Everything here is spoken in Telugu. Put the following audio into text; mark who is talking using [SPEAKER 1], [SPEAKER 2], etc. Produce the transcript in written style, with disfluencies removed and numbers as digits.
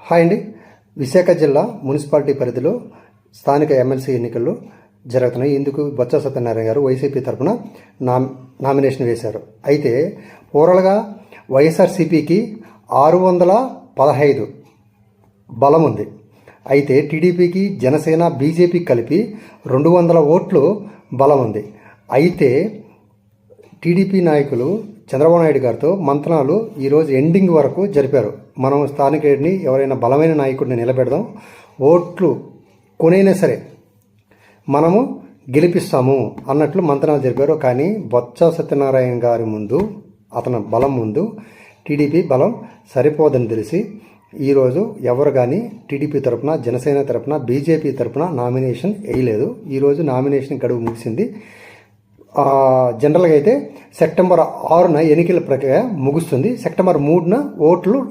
[SPEAKER 1] హాయ్ అండి. విశాఖ జిల్లా మున్సిపాలిటీ పరిధిలో స్థానిక ఎమ్మెల్సీ ఎన్నికలు జరుగుతున్నాయి. ఇందుకు బొత్స సత్యనారాయణ గారు వైసీపీ తరఫున నామినేషన్ వేశారు. అయితే ఓవరాల్గా వైఎస్ఆర్సీపీకి 615 బలం ఉంది. అయితే టీడీపీకి, జనసేన, బీజేపీ కలిపి 200 ఓట్లు బలం ఉంది. అయితే టీడీపీ నాయకులు చంద్రబాబు నాయుడు గారితో మంత్రాలు ఈరోజు ఎండింగ్ వరకు జరిపారు. మనం స్థానికుడిని, ఎవరైనా బలమైన నాయకుడిని నిలబెడదాం, ఓట్లు కొనైనా సరే మనము గెలిపిస్తాము అన్నట్లు మంత్రాలు జరిపారు. కానీ బొత్స సత్యనారాయణ గారి ముందు, అతని బలం ముందు టీడీపీ బలం సరిపోదని తెలిసి ఈరోజు ఎవరు కానీ టీడీపీ తరఫున, జనసేన తరఫున, బీజేపీ తరఫున నామినేషన్ వేయలేదు. ఈరోజు నామినేషన్ గడువు ముగిసింది. జనరల్గా అయితే సెప్టెంబర్ 6న ఎన్నికల ప్రక్రియ ముగుస్తుంది. సెప్టెంబర్ 3న ఓట్లు